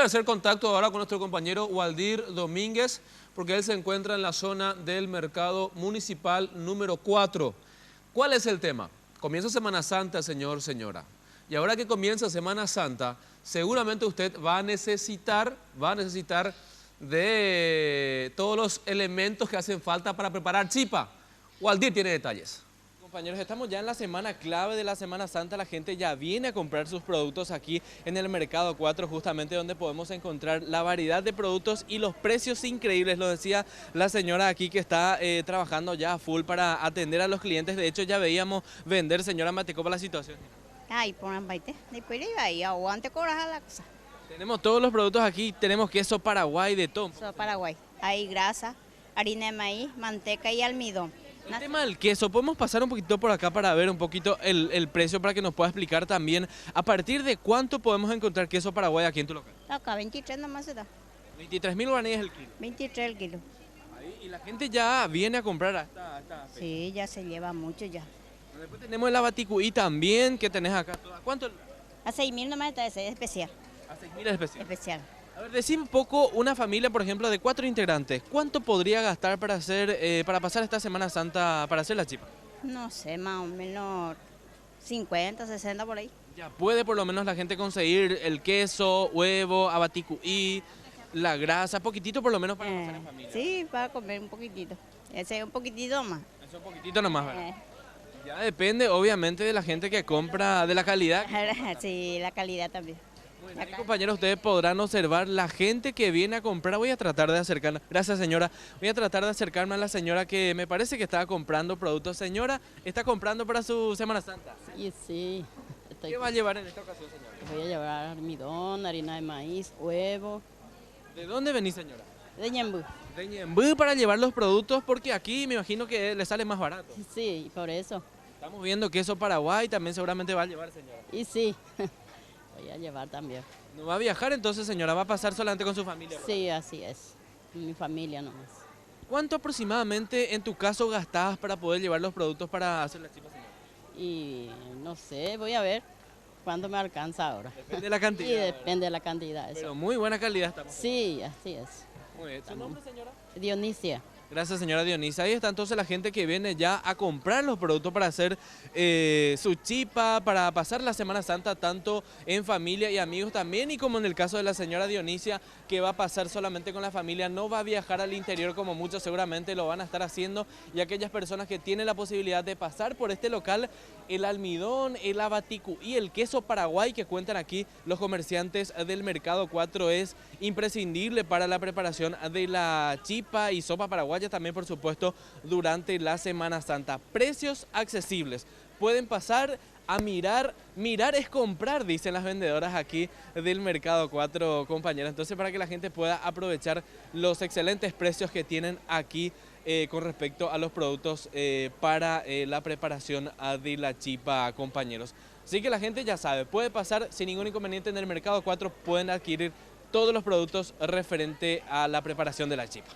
de hacer contacto ahora con nuestro compañero Waldir Domínguez, porque él se encuentra en la zona del mercado municipal número 4. ¿Cuál es el tema? Comienza Semana Santa, señor, señora. Y ahora que comienza Semana Santa, seguramente usted va a necesitar de todos los elementos que hacen falta para preparar chipa. Waldir tiene detalles. Compañeros, estamos ya en la semana clave de la Semana Santa. La gente ya viene a comprar sus productos aquí en el Mercado 4, justamente donde podemos encontrar la variedad de productos y los precios increíbles. Lo decía la señora aquí que está trabajando ya a full para atender a los clientes. De hecho, ya veíamos vender, señora Matecopa, la situación. Ay, por baite, después de ahí, aguante coraje la cosa. Tenemos todos los productos aquí. Tenemos queso Paraguay de todo. Eso Paraguay. Hay grasa, harina de maíz, manteca y almidón. El tema del queso, podemos pasar un poquito por acá para ver un poquito el precio, para que nos pueda explicar también a partir de cuánto podemos encontrar queso Paraguay aquí en tu local. Acá 23 nomás se da. 23.000 guaraníes el kilo. 23 el kilo. Ahí, y la gente ya viene a comprar hasta Sí, ya se lleva mucho ya. Después tenemos el abaticuí también que tenés acá. ¿Cuánto? A 6.000 nomás está ese, es especial. A 6.000 especial. Especial. A ver, decime un poco, una familia, por ejemplo, de 4 integrantes, ¿cuánto podría gastar para hacer, para pasar esta Semana Santa, para hacer la chipa? No sé, más o menos 50, 60 por ahí. Ya puede por lo menos la gente conseguir el queso, huevo, abaticuí, la grasa, poquitito por lo menos para pasar en familia. Sí, para comer un poquitito. Ese es un poquitito más. Eso un poquitito nomás, ¿verdad? Ya depende, obviamente, de la gente que compra, de la calidad. Sí, la calidad también. Bueno, ahí, compañeros, ustedes podrán observar la gente que viene a comprar. Voy a tratar de acercarme, gracias señora, voy a tratar de acercarme a la señora que me parece que estaba comprando productos. Señora, ¿está comprando para su Semana Santa? Y sí. ¿Qué va a llevar en esta ocasión, señora? Voy a llevar almidón, harina de maíz, huevo. ¿De dónde venís, señora? De Ñembú. De Ñembú, para llevar los productos, porque aquí me imagino que le sale más barato. Sí, por eso. Estamos viendo queso Paraguay, también seguramente va a llevar, señora. Y sí, voy a llevar también. ¿No va a viajar entonces, señora? ¿Va a pasar solamente con su familia? Sí, así es. Mi familia nomás. ¿Cuánto aproximadamente en tu caso gastabas para poder llevar los productos para hacer la chipa, señora? Y no sé, voy a ver cuánto me alcanza ahora. Depende de la cantidad. Sí, depende de la cantidad. Eso. Pero muy buena calidad estamos. Sí, así es. Muy bien. ¿Su nombre, señora? Dionisia. Gracias, señora Dionisa. Ahí está entonces la gente que viene ya a comprar los productos para hacer su chipa, para pasar la Semana Santa, tanto en familia y amigos también, y como en el caso de la señora Dionisia, que va a pasar solamente con la familia, no va a viajar al interior como muchos seguramente lo van a estar haciendo, y aquellas personas que tienen la posibilidad de pasar por este local, el almidón, el abaticuí y el queso Paraguay que cuentan aquí los comerciantes del Mercado 4 es imprescindible para la preparación de la chipa y sopa paraguaya también, por supuesto, durante la Semana Santa. Precios accesibles. Pueden pasar a mirar es comprar, dicen las vendedoras aquí del Mercado 4, compañeras. Entonces, para que la gente pueda aprovechar los excelentes precios que tienen aquí con respecto a los productos para la preparación de la chipa, compañeros. Así que la gente ya sabe, puede pasar sin ningún inconveniente en el Mercado 4, pueden adquirir todos los productos referente a la preparación de la chipa.